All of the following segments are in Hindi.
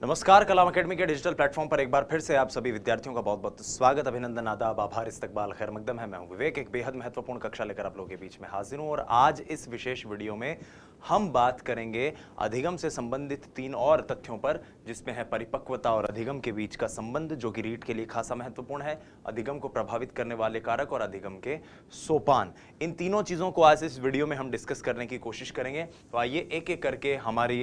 नमस्कार, कलाम अकेडमी के डिजिटल प्लेटफॉर्म पर एक बार फिर से आप सभी विद्यार्थियों का बहुत बहुत स्वागत, अभिनंदन, आदाब, आभार, इस्तकबाल, खैर मकदम है। मैं हूं विवेक, एक बेहद महत्वपूर्ण कक्षा लेकर आप लोगों के बीच में हाजिर हूं और आज इस विशेष वीडियो में हम बात करेंगे अधिगम से संबंधित 3 और तथ्यों पर, जिसमें है परिपक्वता और अधिगम के बीच का संबंध, जो कि रीट के लिए खासा महत्वपूर्ण है, अधिगम को प्रभावित करने वाले कारक और अधिगम के सोपान। इन तीनों चीजों को आज इस वीडियो में हम डिस्कस करने की कोशिश करेंगे। तो आइए एक एक करके हमारी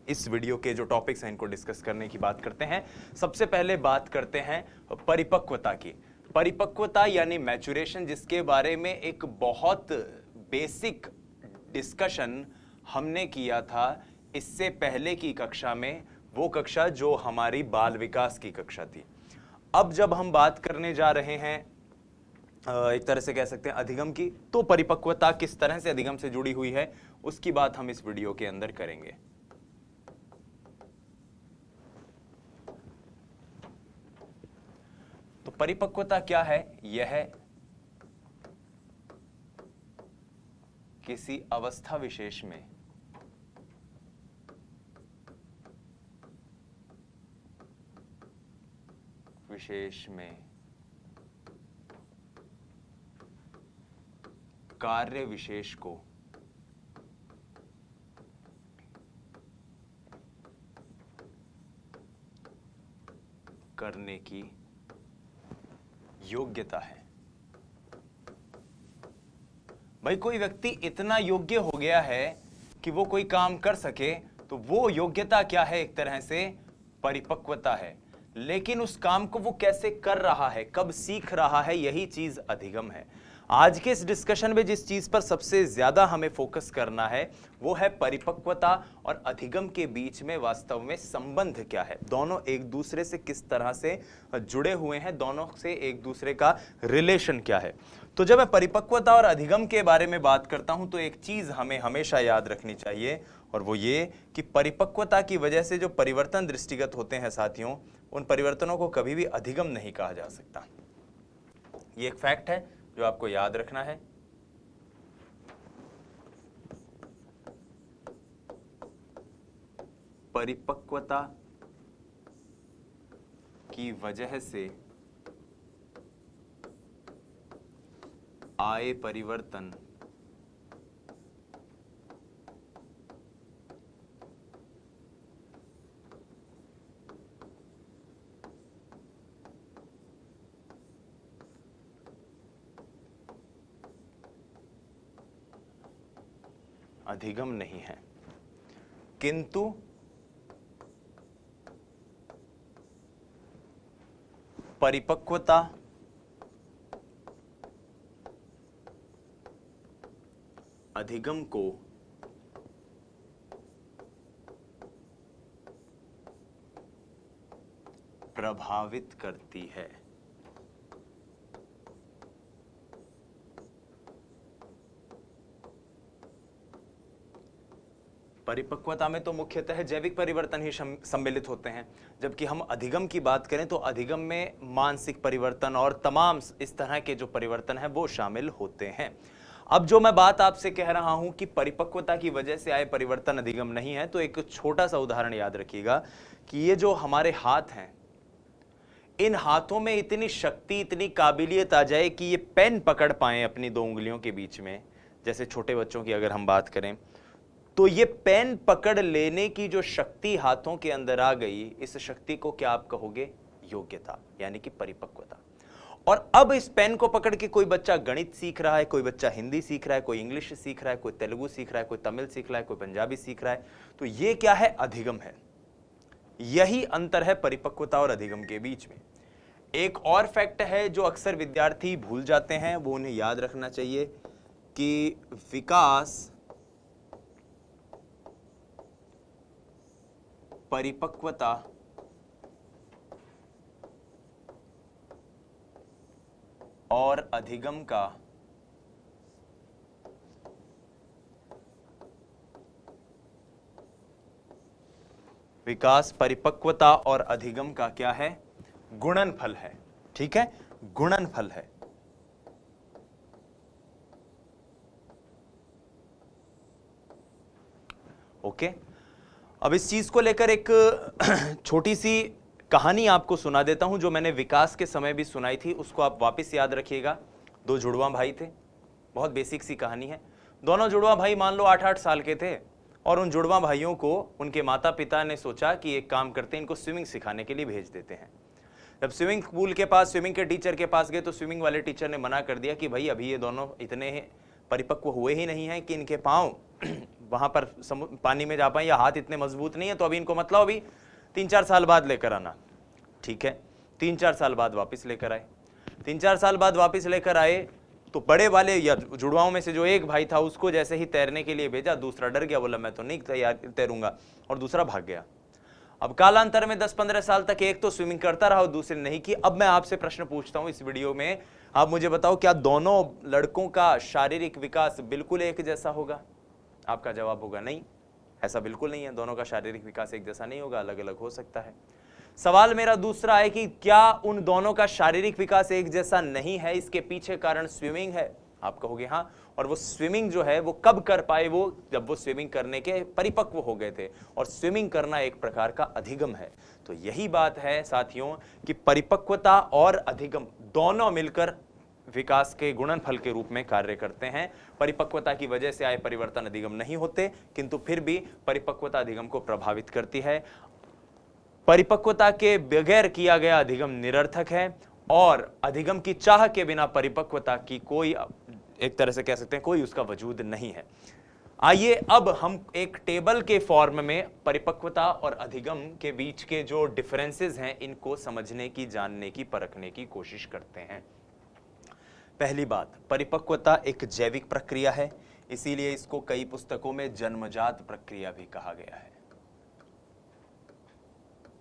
इस वीडियो के जो टॉपिक्स हैं इनको डिस्कस करने की बात करते हैं। सबसे पहले बात करते हैं परिपक्वता की। परिपक्वता यानी मैच्योरेशन, जिसके बारे में एक बहुत बेसिक डिस्कशन हमने किया था इससे पहले की कक्षा में, वो कक्षा जो हमारी बाल विकास की कक्षा थी। अब जब हम बात करने जा रहे हैं एक तरह से कह सकते हैं अधिगम की, तो परिपक्वता किस तरह से अधिगम से जुड़ी हुई है उसकी बात हम इस वीडियो के अंदर करेंगे। तो परिपक्वता क्या है? यह किसी अवस्था विशेष में कार्य विशेष को करने की योग्यता है। भाई, कोई व्यक्ति इतना योग्य हो गया है कि वो कोई काम कर सके, तो वो योग्यता क्या है? एक तरह से परिपक्वता है। लेकिन उस काम को वो कैसे कर रहा है, कब सीख रहा है, यही चीज अधिगम है। आज के इस डिस्कशन में जिस चीज पर सबसे ज्यादा हमें फोकस करना है वो है परिपक्वता और अधिगम के बीच में वास्तव में संबंध क्या है, दोनों एक दूसरे से किस तरह से जुड़े हुए हैं, दोनों से एक दूसरे का रिलेशन क्या है। तो जब मैं परिपक्वता और अधिगम के बारे में बात करता हूं तो एक चीज हमें हमेशा याद रखनी चाहिए, और वो ये कि परिपक्वता की वजह से जो परिवर्तन दृष्टिगत होते हैं साथियों, उन परिवर्तनों को कभी भी अधिगम नहीं कहा जा सकता। ये एक फैक्ट है जो आपको याद रखना है। परिपक्वता की वजह से आए परिवर्तन अधिगम नहीं है, किंतु परिपक्वता अधिगम को प्रभावित करती है। परिपक्वता में तो मुख्यतः जैविक परिवर्तन ही सम्मिलित होते हैं, जबकि हम अधिगम की बात करें तो अधिगम में मानसिक परिवर्तन और तमाम इस तरह के जो परिवर्तन हैं वो शामिल होते हैं। अब जो मैं बात आपसे कह रहा हूं कि परिपक्वता की वजह से आए परिवर्तन अधिगम नहीं है, तो एक छोटा सा उदाहरण याद रखिएगा कि ये जो हमारे हाथ हैं, इन हाथों में इतनी शक्ति, इतनी काबिलियत आ जाए कि ये पेन पकड़ पाए अपनी 2 उंगलियों के बीच में। जैसे छोटे बच्चों की अगर हम बात करें तो ये पेन पकड़ लेने की जो शक्ति हाथों के अंदर आ गई, इस शक्ति को क्या आप कहोगे? योग्यता, यानी कि परिपक्वता। और अब इस पेन को पकड़ के कोई बच्चा गणित सीख रहा है, कोई बच्चा हिंदी सीख रहा है, कोई इंग्लिश सीख रहा है, कोई तेलुगु सीख रहा है, कोई तमिल सीख रहा है, कोई पंजाबी सीख रहा है। तो ये क्या है? अधिगम है। यही अंतर है परिपक्वता और अधिगम के बीच में। एक और फैक्ट है जो अक्सर विद्यार्थी भूल जाते हैं, वो उन्हें याद रखना चाहिए कि विकास परिपक्वता और अधिगम का विकास परिपक्वता और अधिगम का क्या है? गुणनफल है। ठीक है, गुणनफल है। ओके, अब इस चीज को लेकर एक छोटी सी कहानी आपको सुना देता हूं जो मैंने विकास के समय भी सुनाई थी, उसको आप वापस याद रखिएगा। दो जुड़वा भाई थे, बहुत बेसिक सी कहानी है। दोनों जुड़वा भाई मान लो 8-8 साल के थे और उन जुड़वा भाइयों को उनके माता पिता ने सोचा कि एक काम करते हैं, इनको स्विमिंग सिखाने के लिए भेज देते हैं। जब स्विमिंग पूल के पास स्विमिंग के टीचर के पास गए तो स्विमिंग वाले टीचर ने मना कर दिया कि भाई अभी ये दोनों इतने परिपक्व हुए ही नहीं हैं कि इनके पाँव वहां पर पानी में जा पाए, या हाथ इतने मजबूत नहीं है, तो अभी इनको मतलब अभी 3-4 साल बाद लेकर आना। ठीक है, 3-4 साल बाद वापस लेकर आए। 3-4 साल बाद वापस लेकर आए तो बड़े वाले या जुड़वाओं में से जो एक भाई था उसको जैसे ही तैरने के लिए भेजा, दूसरा डर गया, बोला मैं तो नहीं तैरूंगा, और दूसरा भाग गया। अब कालांतर में 10-15 साल तक एक तो स्विमिंग करता रहा और दूसरे नहीं की। अब मैं आपसे प्रश्न पूछता हूं इस वीडियो में, आप मुझे बताओ क्या दोनों लड़कों का शारीरिक विकास बिल्कुल एक जैसा होगा? आपका जवाब होगा नहीं, ऐसा बिल्कुल नहीं है। दोनों का शारीरिक विकास एक जैसा नहीं होगा, अलग अलग हो सकता है। सवाल मेरा दूसरा है कि क्या उन दोनों का शारीरिक विकास एक जैसा नहीं है, इसके पीछे कारण स्विमिंग है? आप कहोगे हाँ, और वो स्विमिंग जो है वो कब कर पाए? वो जब वो स्विमिंग करने के परिपक्व हो गए थे, और स्विमिंग करना एक प्रकार का अधिगम है। तो यही बात है साथियों कि परिपक्वता और अधिगम दोनों मिलकर विकास के गुणनफल के रूप में कार्य करते हैं। परिपक्वता की वजह से आए परिवर्तन अधिगम नहीं होते, किंतु फिर भी परिपक्वता अधिगम को प्रभावित करती है। परिपक्वता के बगैर किया गया अधिगम निरर्थक है, और अधिगम की चाह के बिना परिपक्वता की कोई, एक तरह से कह सकते हैं, कोई उसका वजूद नहीं है। आइए अब हम एक टेबल के फॉर्म में परिपक्वता और अधिगम के बीच के जो डिफरेंसेस हैं इनको समझने की, जानने की, परखने की कोशिश करते हैं। पहली बात, परिपक्वता एक जैविक प्रक्रिया है, इसीलिए इसको कई पुस्तकों में जन्मजात प्रक्रिया भी कहा गया है।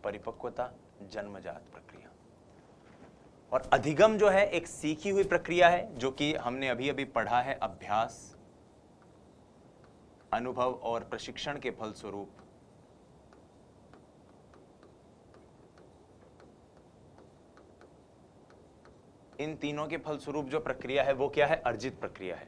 परिपक्वता जन्मजात प्रक्रिया। और अधिगम जो है एक सीखी हुई प्रक्रिया है, जो कि हमने अभी अभी पढ़ा है। अभ्यास, अनुभव और प्रशिक्षण के फलस्वरूप इन तीनों के फलस्वरूप जो प्रक्रिया है वो क्या है? अर्जित प्रक्रिया है।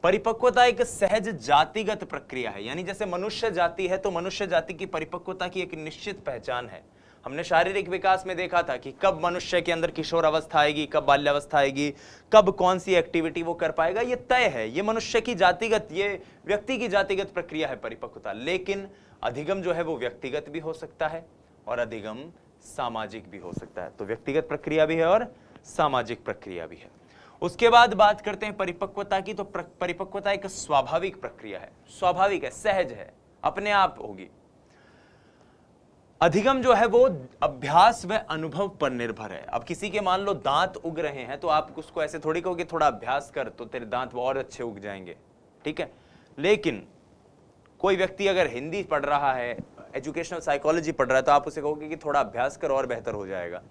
परिपक्वता एक सहज जातिगत प्रक्रिया है, यानी जैसे मनुष्य जाति है तो मनुष्य जाति की परिपक्वता की एक निश्चित पहचान है। हमने शारीरिक विकास में देखा था कि कब मनुष्य के अंदर किशोर अवस्था आएगी, कब बाल्यावस्था आएगी, कब कौन सी एक्टिविटी वो कर पाएगा, ये तय है। ये मनुष्य की जातिगत, ये व्यक्ति की जातिगत प्रक्रिया है परिपक्वता। लेकिन अधिगम जो है वो व्यक्तिगत भी हो सकता है और अधिगम सामाजिक भी हो सकता है। तो व्यक्तिगत प्रक्रिया भी है और सामाजिक प्रक्रिया भी है। उसके बाद बात करते हैं परिपक्वता की। तो परिपक्वता एक स्वाभाविक प्रक्रिया है, स्वाभाविक है, सहज है, अपने आप होगी। अधिगम जो है वो अभ्यास व अनुभव पर निर्भर है। अब किसी के मान लो दांत उग रहे हैं तो आप उसको ऐसे थोड़ी कहोगे थोड़ा अभ्यास कर तो तेरे दांत और अच्छे उग जाएंगे, ठीक है। लेकिन कोई व्यक्ति अगर हिंदी पढ़ रहा है, एजुकेशनल साइकोलॉजी पढ़ रहा है, तो आप उसे कहोगे कि थोड़ा अभ्यास कर और बेहतर हो जाएगा।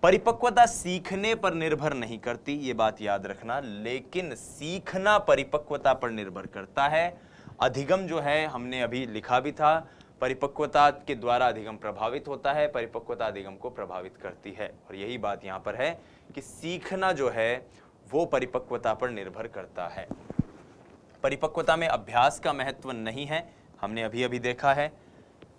परिपक्वता सीखने पर निर्भर नहीं करती, ये बात याद रखना, लेकिन सीखना परिपक्वता पर निर्भर करता है। अधिगम जो है हमने अभी लिखा भी था, परिपक्वता के द्वारा अधिगम प्रभावित होता है, परिपक्वता अधिगम को प्रभावित करती है। और यही बात यहां पर है कि सीखना जो है वो परिपक्वता पर निर्भर करता है। परिपक्वता में अभ्यास का महत्व नहीं है, हमने अभी अभी देखा है,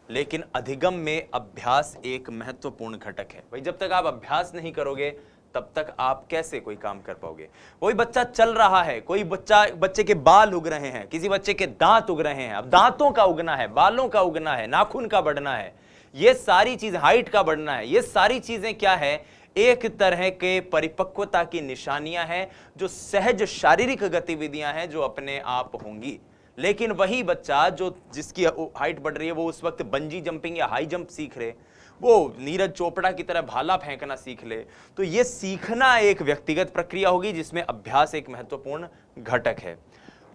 लेकिन अधिगम में अभ्यास एक महत्वपूर्ण घटक है। भाई जब तक आप अभ्यास नहीं करोगे तब तक आप कैसे कोई काम कर पाओगे। कोई बच्चा चल रहा है, कोई बच्चे के बाल उग रहे हैं, किसी बच्चे के दांत उग रहे हैं। अब दांतों का उगना है, बालों का उगना है, नाखून का बढ़ना है, ये सारी चीज, हाइट का बढ़ना है, ये सारी चीजें क्या है? एक तरह के परिपक्वता की निशानियां हैं, जो सहज शारीरिक गतिविधियां हैं जो अपने आप होंगी। लेकिन वही बच्चा जो जिसकी हाइट बढ़ रही है वो उस वक्त बंजी जंपिंग या हाई जंप सीख रहे, वो नीरज चोपड़ा की तरह भाला फेंकना सीख ले, तो ये सीखना एक व्यक्तिगत प्रक्रिया होगी जिसमें अभ्यास एक महत्वपूर्ण घटक है।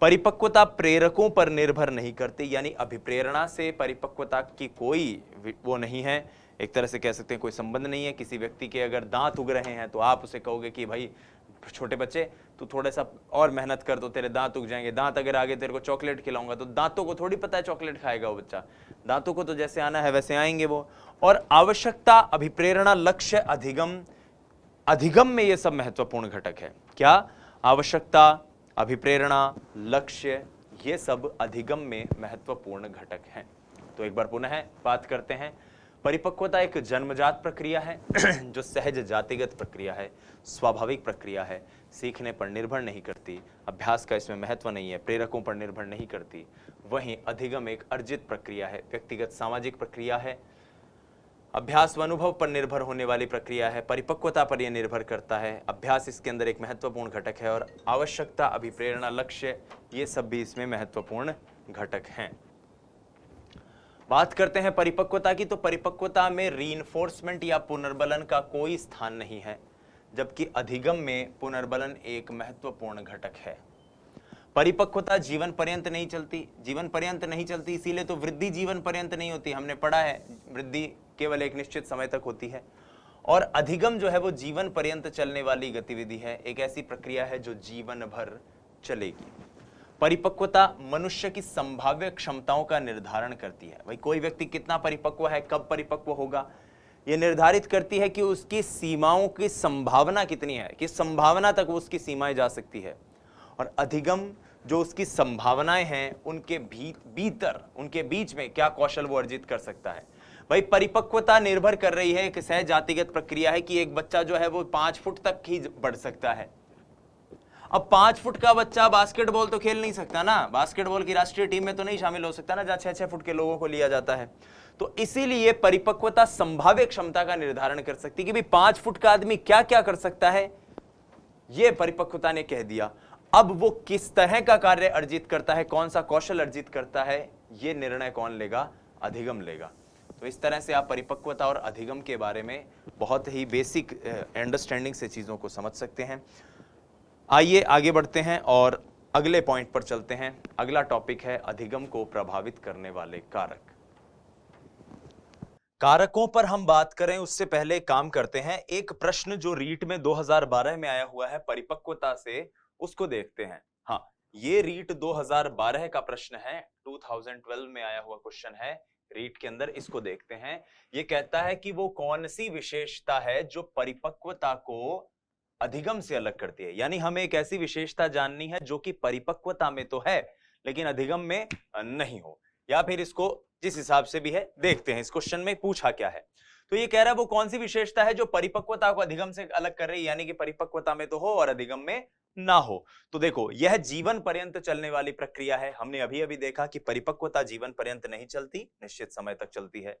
परिपक्वता प्रेरकों पर निर्भर नहीं करती, यानी अभिप्रेरणा से परिपक्वता की कोई वो नहीं है, एक तरह से कह सकते हैं कोई संबंध नहीं है। किसी व्यक्ति के अगर दांत उग रहे हैं तो आप उसे कहोगे कि भाई छोटे बच्चे तू थोड़ा सा और मेहनत कर तो तेरे दांत उग जाएंगे। दांत अगर आगे तेरे को चॉकलेट खिलाऊंगा, तो दांतों को थोड़ी पता है चॉकलेट खाएगा वो बच्चा, दांतों को तो जैसे आना है वैसे आएंगे वो। और आवश्यकता, अभिप्रेरणा, लक्ष्य, अधिगम में ये सब महत्वपूर्ण घटक है। क्या? आवश्यकता, अभिप्रेरणा, लक्ष्य, ये सब अधिगम में महत्वपूर्ण घटक हैं। तो एक बार पुनः बात करते हैं। परिपक्वता एक जन्मजात प्रक्रिया है जो सहज जातिगत प्रक्रिया है, स्वाभाविक प्रक्रिया है, सीखने पर निर्भर नहीं करती, अभ्यास का इसमें महत्व नहीं है, प्रेरकों पर निर्भर नहीं करती। वहीं अधिगम एक अर्जित प्रक्रिया है, व्यक्तिगत सामाजिक प्रक्रिया है, अभ्यास व अनुभव पर निर्भर होने वाली प्रक्रिया है, परिपक्वता पर यह निर्भर करता है। अभ्यास इसके अंदर एक महत्वपूर्ण घटक है और आवश्यकता, अभिप्रेरणा, लक्ष्य, ये सब भी इसमें महत्वपूर्ण घटक हैं। बात करते हैं परिपक्वता की, तो परिपक्वता में रीइंफोर्समेंट या पुनर्बलन का कोई स्थान नहीं है, जबकि अधिगम में पुनर्बलन एक महत्वपूर्ण घटक है। परिपक्वता जीवन पर्यंत नहीं चलती, जीवन पर्यंत नहीं चलती, इसीलिए तो वृद्धि जीवन पर्यंत नहीं होती। हमने पढ़ा है वृद्धि केवल एक निश्चित समय तक होती है, और अधिगम जो है वो जीवन पर्यंत चलने वाली गतिविधि है, एक ऐसी प्रक्रिया है जो जीवन भर चलेगी। परिपक्वता मनुष्य की संभाव्य क्षमताओं का निर्धारण करती है। भाई कोई व्यक्ति कितना परिपक्व है, कब परिपक्व होगा, यह निर्धारित करती है कि उसकी सीमाओं की संभावना कितनी है, किस संभावना तक उसकी सीमाएं जा सकती है। और अधिगम जो उसकी संभावनाएं हैं उनके भीतर, उनके बीच में क्या कौशल वो अर्जित कर सकता है। भाई परिपक्वता निर्भर कर रही है, एक सहज जातिगत प्रक्रिया है कि एक बच्चा जो है वो 5 फुट तक ही बढ़ सकता है। अब 5 फुट का बच्चा बास्केटबॉल तो खेल नहीं सकता ना, बास्केटबॉल की राष्ट्रीय टीम में तो नहीं शामिल हो सकता ना, जहां 6-6 फुट के लोगों को लिया जाता है। तो इसीलिए परिपक्वता संभाव्य क्षमता का निर्धारण कर सकती है कि भाई 5 फुट का आदमी क्या क्या कर सकता है, यह परिपक्वता ने कह दिया। अब वो किस तरह का कार्य अर्जित करता है, कौन सा कौशल अर्जित करता है, यह निर्णय कौन लेगा, अधिगम लेगा। तो इस तरह से आप परिपक्वता और अधिगम के बारे में बहुत ही बेसिक अंडरस्टैंडिंग से चीजों को समझ सकते हैं। आइए आगे बढ़ते हैं और अगले पॉइंट पर चलते हैं। अगला टॉपिक है अधिगम को प्रभावित करने वाले कारक। कारकों पर हम बात करें उससे पहले काम करते हैं, एक प्रश्न जो रीट में 2012 में आया हुआ है परिपक्वता से, उसको देखते हैं। हाँ, ये रीट 2012 का प्रश्न है, 2012 में आया हुआ क्वेश्चन है रीट के अंदर, इसको देखते हैं। ये कहता है कि वो कौन सी विशेषता है जो परिपक्वता को अधिगम से अलग करती है। यानी हमें एक ऐसी विशेषता जाननी है जो कि परिपक्वता में तो है लेकिन अधिगम में नहीं हो, या फिर इसको जिस हिसाब से भी है देखते हैं इस क्वेश्चन में पूछा क्या है। तो ये कह रहा है वो कौन सी विशेषता है जो परिपक्वता को अधिगम से अलग कर रही है, यानी कि परिपक्वता में तो हो और अधिगम में ना हो। तो देखो यह जीवन पर्यंत चलने वाली प्रक्रिया है। हमने अभी अभी देखा कि परिपक्वता जीवन पर्यंत नहीं चलती, निश्चित समय तक चलती है।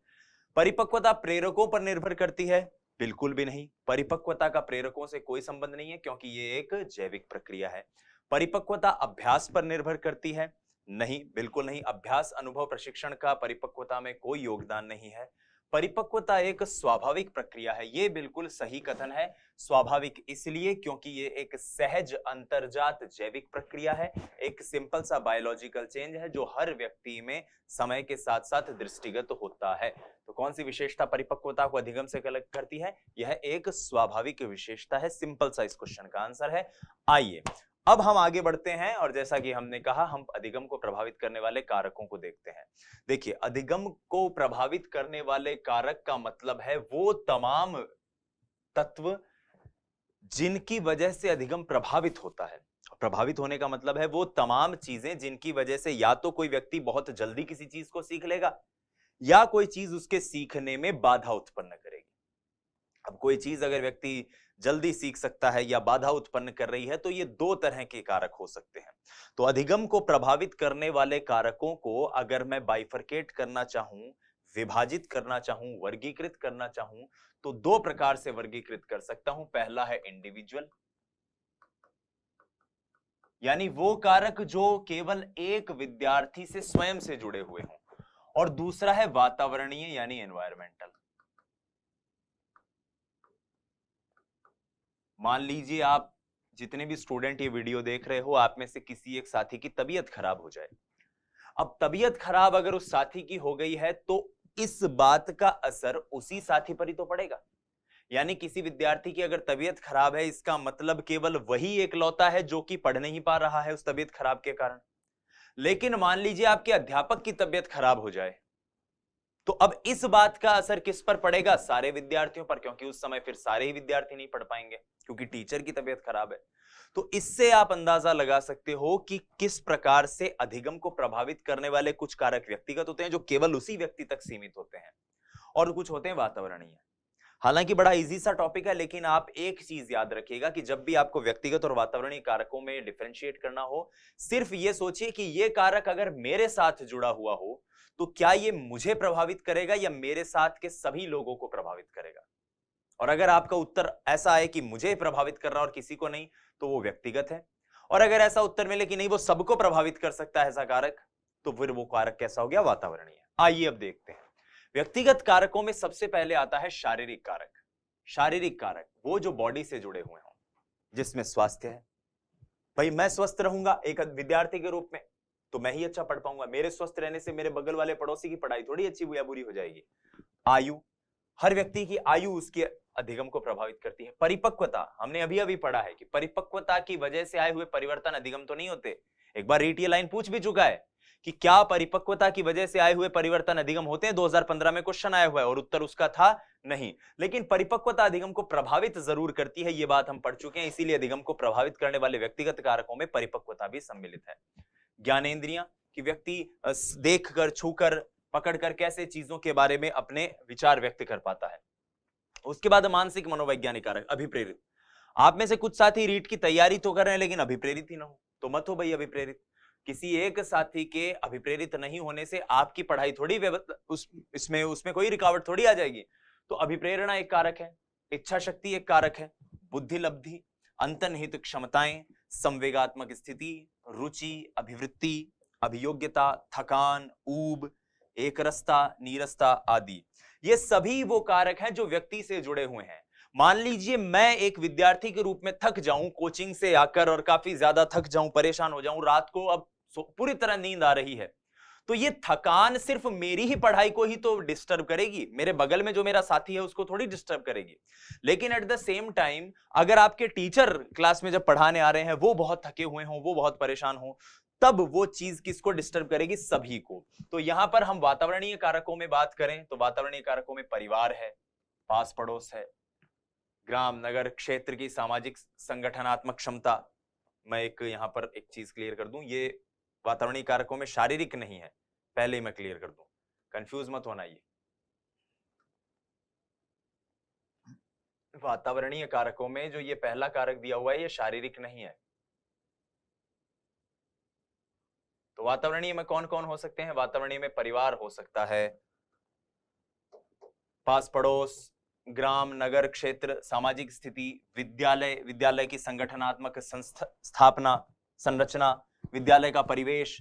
परिपक्वता प्रेरकों पर निर्भर करती है, बिल्कुल भी नहीं। परिपक्वता का प्रेरकों से कोई संबंध नहीं है क्योंकि ये एक जैविक प्रक्रिया है। परिपक्वता अभ्यास पर निर्भर करती है, नहीं, बिल्कुल नहीं। अभ्यास, अनुभव, प्रशिक्षण का परिपक्वता में कोई योगदान नहीं है। परिपक्वता एक स्वाभाविक प्रक्रिया है, ये बिल्कुल सही कथन है। स्वाभाविक इसलिए क्योंकि ये एक सहज अंतर्जात जैविक प्रक्रिया है, एक सिंपल सा बायोलॉजिकल चेंज है जो हर व्यक्ति में समय के साथ साथ दृष्टिगत होता है। तो कौन सी विशेषता परिपक्वता को अधिगम से अलग करती है? यह एक स्वाभाविक विशेषता है। सिंपल सा इस क्वेश्चन का आंसर है। आइए अब हम आगे बढ़ते हैं और जैसा कि हमने कहा हम अधिगम को प्रभावित करने वाले कारकों को देखते हैं। देखिए अधिगम को प्रभावित करने वाले कारक का मतलब है वो तमाम तत्व जिनकी वजह से अधिगम प्रभावित होता है। प्रभावित होने का मतलब है वो तमाम चीजें जिनकी वजह से या तो कोई व्यक्ति बहुत जल्दी किसी चीज को सीख लेगा या कोई चीज उसके सीखने में बाधा उत्पन्न करेगी। अब कोई चीज अगर व्यक्ति जल्दी सीख सकता है या बाधा उत्पन्न कर रही है तो ये दो तरह के कारक हो सकते हैं। तो अधिगम को प्रभावित करने वाले कारकों को अगर मैं बाइफरकेट करना चाहूं, विभाजित करना चाहूं, वर्गीकृत करना चाहूं तो दो प्रकार से वर्गीकृत कर सकता हूं। पहला है इंडिविजुअल, यानी वो कारक जो केवल एक विद्यार्थी से स्वयं से जुड़े हुए हों, और दूसरा है वातावरणीय यानी एनवायरमेंटल। मान लीजिए आप जितने भी स्टूडेंट ये वीडियो देख रहे हो, आप में से किसी एक साथी की तबीयत खराब हो जाए। अब तबीयत खराब अगर उस साथी की हो गई है तो इस बात का असर उसी साथी पर ही तो पड़ेगा। यानी किसी विद्यार्थी की अगर तबीयत खराब है इसका मतलब केवल वही एकलौता है जो कि पढ़ नहीं पा रहा है उस तबीयत खराब के कारण। लेकिन मान लीजिए आपके अध्यापक की तबीयत खराब हो जाए तो अब इस बात का असर किस पर पड़ेगा? सारे विद्यार्थियों पर, क्योंकि उस समय फिर सारे ही विद्यार्थी नहीं पढ़ पाएंगे क्योंकि टीचर की तबीयत खराब है। तो इससे आप अंदाजा लगा सकते हो कि किस प्रकार से अधिगम को प्रभावित करने वाले कुछ कारक व्यक्तिगत होते हैं जो केवल उसी व्यक्ति तक सीमित होते हैं, और कुछ होते हैं वातावरणीय। हालांकि बड़ा इजी सा टॉपिक है, लेकिन आप एक चीज याद रखिएगा कि जब भी आपको व्यक्तिगत और वातावरणीय कारकों में डिफरेंशिएट करना हो, सिर्फ ये सोचिए कि ये कारक अगर मेरे साथ जुड़ा हुआ हो तो क्या ये मुझे प्रभावित करेगा या मेरे साथ के सभी लोगों को प्रभावित करेगा। और अगर आपका उत्तर ऐसा है कि मुझे प्रभावित कर रहा और किसी को नहीं, तो वो व्यक्तिगत है। और अगर ऐसा उत्तर मिले कि नहीं वो सबको प्रभावित कर सकता है ऐसा कारक, तो फिर वो कारक कैसा हो गया, वातावरणीय। आइए अब देखते हैं। व्यक्तिगत कारकों में सबसे पहले आता है शारीरिक कारक। शारीरिक कारक वो जो बॉडी से जुड़े हुए हों, जिसमें स्वास्थ्य है। भाई मैं स्वस्थ रहूंगा एक विद्यार्थी के रूप में तो मैं ही अच्छा पढ़ पाऊंगा, मेरे स्वस्थ रहने से मेरे बगल वाले पड़ोसी की पढ़ाई थोड़ी अच्छी या बुरी हो जाएगी। आयु, हर व्यक्ति की आयु उसके अधिगम को प्रभावित करती है। परिपक्वता, हमने अभी अभी पढ़ा है कि परिपक्वता की वजह से आए हुए परिवर्तन अधिगम तो नहीं होते। एक बार रीट ये लाइन पूछ भी चुका है कि क्या परिपक्वता की वजह से आए हुए परिवर्तन अधिगम होते हैं। 2015 में क्वेश्चन आया हुआ है और उत्तर उसका था नहीं। लेकिन परिपक्वता अधिगम को प्रभावित जरूर करती है, ये बात हम पढ़ चुके हैं। इसीलिए अधिगम को प्रभावित करने वाले व्यक्तिगत कारकों में परिपक्वता भी सम्मिलित है। ज्ञानेंद्रियां, कि व्यक्ति देखकर, छूकर, पकड़कर कैसे चीजों के बारे में अपने विचार व्यक्त कर पाता है। उसके बाद मानसिक मनोवैज्ञानिक कारक, अभिप्रेरित। आप में से कुछ साथी रीट की तैयारी तो कर रहे हैं लेकिन अभिप्रेरित ही ना हो, तो मत हो भाई अभिप्रेरित। किसी एक साथी के अभिप्रेरित नहीं होने से आपकी पढ़ाई थोड़ी उसमें कोई रुकावट थोड़ी आ जाएगी। तो अभिप्रेरणा एक कारक है, इच्छा शक्ति एक कारक है, बुद्धि लब्धि, अंतर्निहित क्षमताएं, संवेगात्मक स्थिति, रुचि, अभिवृत्ति, अभियोग्यता, थकान, ऊब, एकरसता, नीरसता आदि, ये सभी वो कारक हैं जो व्यक्ति से जुड़े हुए हैं। मान लीजिए मैं एक विद्यार्थी के रूप में थक जाऊं कोचिंग से आकर, और काफी ज्यादा थक जाऊं, परेशान हो जाऊं, रात को अब पूरी तरह नींद आ रही है, तो ये थकान सिर्फ मेरी ही पढ़ाई को ही तो डिस्टर्ब करेगी, मेरे बगल में जो मेरा साथी है उसको थोड़ी डिस्टर्ब करेगी। लेकिन एट द सेम टाइम अगर आपके टीचर क्लास में जब पढ़ाने आ रहे हैं वो बहुत थके हुए हों, वो बहुत परेशान हो, तब वो चीज किसको डिस्टर्ब करेगी, सभी को। तो यहां पर हम वातावरणीय कारकों में बात करें तो वातावरणीय कारकों में परिवार है, पास पड़ोस है, ग्राम नगर क्षेत्र की सामाजिक संगठनात्मक क्षमता। मैं यहां पर एक चीज क्लियर कर दूं, ये वातावरणीय कारकों में शारीरिक नहीं है, पहले ही मैं क्लियर कर दूं, कंफ्यूज मत होना। ये वातावरणीय कारकों में जो ये पहला कारक दिया हुआ है ये शारीरिक नहीं है। तो वातावरणीय में कौन कौन हो सकते हैं, वातावरणीय में परिवार हो सकता है, पास पड़ोस, ग्राम नगर क्षेत्र, सामाजिक स्थिति, विद्यालय की संगठनात्मक स्थापना, संरचना, विद्यालय का परिवेश,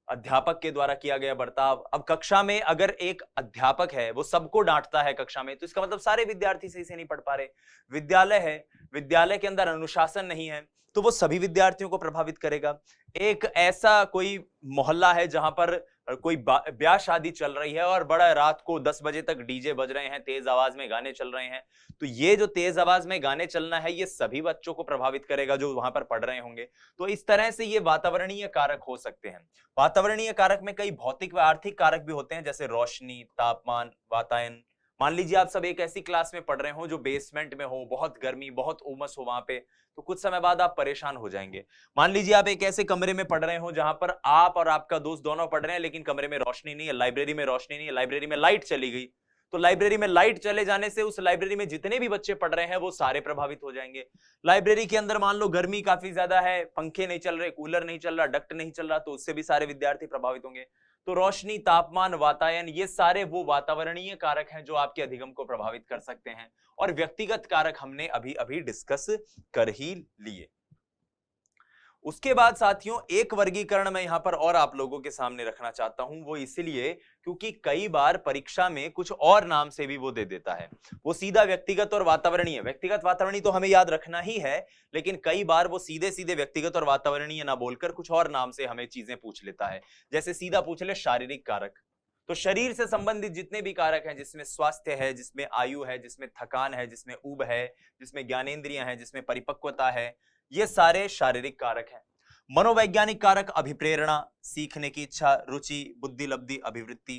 अध्यापक के द्वारा किया गया बर्ताव। अब कक्षा में अगर एक अध्यापक है वो सबको डांटता है कक्षा में, तो इसका मतलब सारे विद्यार्थी सही से नहीं पढ़ पा रहे। विद्यालय है, विद्यालय के अंदर अनुशासन नहीं है, तो वो सभी विद्यार्थियों को प्रभावित करेगा। एक ऐसा कोई मोहल्ला है जहां पर कोई ब्याह शादी चल रही है और बड़ा रात को 10 बजे तक डीजे बज रहे हैं, तेज आवाज में गाने चल रहे हैं, तो ये जो तेज आवाज में गाने चलना है ये सभी बच्चों को प्रभावित करेगा जो वहां पर पढ़ रहे होंगे। तो इस तरह से ये वातावरणीय कारक हो सकते हैं। वातावरणीय कारक में कई भौतिक व आर्थिक कारक भी होते हैं, जैसे रोशनी, तापमान, वातायन। मान लीजिए आप सब एक ऐसी क्लास में पढ़ रहे हो जो बेसमेंट में हो, बहुत गर्मी, बहुत उमस हो वहां पे, तो कुछ समय बाद आप परेशान हो जाएंगे। मान लीजिए आप एक ऐसे कमरे में पढ़ रहे हो जहां पर आप और आपका दोस्त दोनों पढ़ रहे हैं लेकिन कमरे में रोशनी नहीं है, लाइब्रेरी में रोशनी नहीं है, लाइब्रेरी में लाइट चली गई, तो लाइब्रेरी में लाइट चले जाने से उस लाइब्रेरी में जितने भी बच्चे पढ़ रहे हैं वो सारे प्रभावित हो जाएंगे। लाइब्रेरी के अंदर मान लो गर्मी काफी ज्यादा है, पंखे नहीं चल रहे, कूलर नहीं चल रहा, डक्ट नहीं चल रहा, तो उससे भी सारे विद्यार्थी प्रभावित होंगे। तो रोशनी, तापमान, वातायन, ये सारे वो वातावरणीय कारक हैं जो आपके अधिगम को प्रभावित कर सकते हैं। और व्यक्तिगत कारक हमने अभी अभी डिस्कस कर ही लिए। उसके बाद साथियों एक वर्गीकरण मैं यहां पर और आप लोगों के सामने रखना चाहता हूं, वो इसलिए क्योंकि कई बार परीक्षा में कुछ और नाम से भी वो दे देता है। वो सीधा व्यक्तिगत और वातावरणीय, व्यक्तिगत वातावरणीय तो हमें याद रखना ही है, लेकिन कई बार वो सीधे सीधे व्यक्तिगत और वातावरणीय ना बोलकर कुछ और नाम से हमें चीजें पूछ लेता है। जैसे सीधा पूछ ले शारीरिक कारक, तो शरीर से संबंधित जितने भी कारक हैं, जिसमें स्वास्थ्य है, जिसमें आयु है, जिसमें थकान है, जिसमें ऊब है, जिसमें ज्ञानेंद्रियां हैं, जिसमें परिपक्वता है, ये सारे शारीरिक कारक हैं। मनोवैज्ञानिक कारक अभिप्रेरणा, सीखने की इच्छा, रुचि, बुद्धि लब्धि, अभिवृत्ति।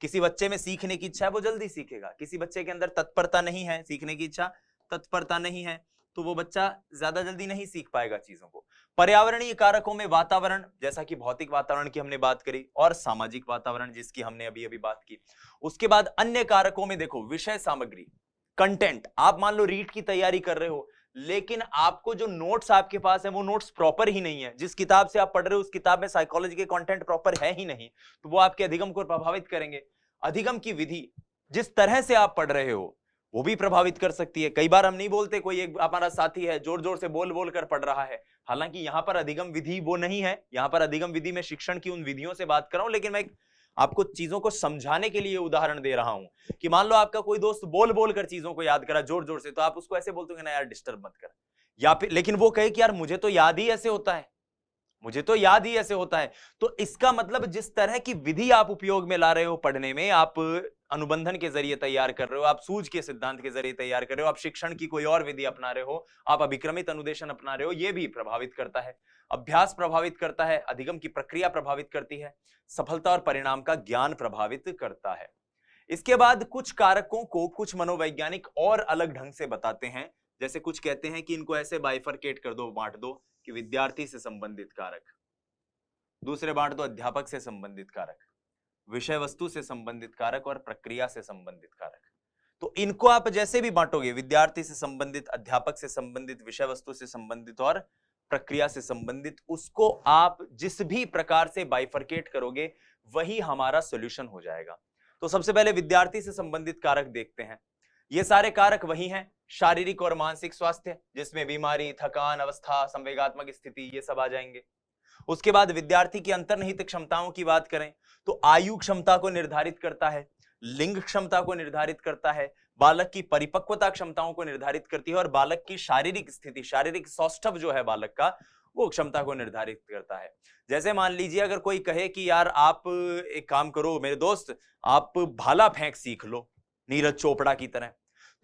किसी बच्चे में सीखने की इच्छा है वो जल्दी सीखेगा, किसी बच्चे के अंदर तत्परता नहीं है, सीखने की इच्छा, तत्परता नहीं है, तो वो बच्चा ज्यादा जल्दी नहीं सीख पाएगा चीजों को। पर्यावरणीय कारकों में वातावरण, जैसा कि भौतिक वातावरण की हमने बात करी, और सामाजिक वातावरण जिसकी हमने अभी अभी बात की। उसके बाद अन्य कारकों में देखो, विषय सामग्री, कंटेंट। आप मान लो रीट की तैयारी कर रहे हो, लेकिन आपको जो नोट्स आपके पास है वो नोट्स प्रॉपर ही नहीं है, जिस किताब से आप पढ़ रहे हो उस किताब में साइकोलॉजी के कंटेंट प्रॉपर है ही नहीं, तो वो आपके अधिगम को प्रभावित करेंगे। अधिगम की विधि, जिस तरह से आप पढ़ रहे हो वो भी प्रभावित कर सकती है। कई बार हम नहीं बोलते, कोई एक हमारा साथी है जोर जोर से बोल बोल कर पढ़ रहा है, हालांकि यहां पर अधिगम विधि वो नहीं है, यहां पर अधिगम विधि में शिक्षण की उन विधियों से बात कर रहा हूं, लेकिन मैं आपको चीजों को समझाने के लिए उदाहरण दे रहा हूं कि मान लो आपका कोई दोस्त बोल बोल कर चीजों को याद करा जोर जोर से, तो आप उसको ऐसे बोलते हो ना यार डिस्टर्ब मत कर, या फिर लेकिन वो कहे कि यार मुझे तो याद ही ऐसे होता है, मुझे तो याद ही ऐसे होता है। तो इसका मतलब जिस तरह की विधि आप उपयोग में ला रहे हो पढ़ने में, आप अनुबंधन के जरिए तैयार कर रहे हो, आप सूझ के सिद्धांत के जरिए तैयार कर रहे हो, आप शिक्षण की कोई और विधि अपना रहे हो, आप अभिक्रमित अनुदेशन अपना रहे हो, यह भी प्रभावित करता है। अभ्यास प्रभावित करता है, अधिगम की प्रक्रिया प्रभावित करती है, सफलता और परिणाम का ज्ञान प्रभावित करता है। इसके बाद कुछ कारकों को कुछ मनोवैज्ञानिक और अलग ढंग से बताते हैं, जैसे कुछ कहते हैं कि इनको ऐसे बाइफरकेट कर दो, बांट दो कि विद्यार्थी से संबंधित कारक, दूसरे बांट दो अध्यापक से संबंधित कारक, विषय वस्तु से संबंधित कारक और प्रक्रिया से संबंधित कारक। तो इनको आप जैसे भी बांटोगे, विद्यार्थी से संबंधित, अध्यापक से संबंधित, विषय वस्तु से संबंधित और प्रक्रिया से संबंधित, उसको आप जिस भी प्रकार से बाइफरकेट करोगे वही हमारा सॉल्यूशन हो जाएगा। तो सबसे पहले विद्यार्थी से संबंधित कारक देखते हैं। ये सारे कारक वही हैं, शारीरिक और मानसिक स्वास्थ्य, जिसमें बीमारी, थकान, अवस्था, संवेगात्मक स्थिति, ये सब आ जाएंगे। उसके बाद विद्यार्थी की अंतर्निहित क्षमताओं की बात करें तो आयु क्षमता को निर्धारित करता है, लिंग क्षमता को निर्धारित करता है, बालक की परिपक्वता क्षमताओं को निर्धारित करती है, और बालक की शारीरिक स्थिति, शारीरिक सौष्ठव जो है बालक का, वो क्षमता को निर्धारित करता है। जैसे मान लीजिए अगर कोई कहे कि यार आप एक काम करो मेरे दोस्त, आप भाला फेंक सीख लो नीरज चोपड़ा की तरह,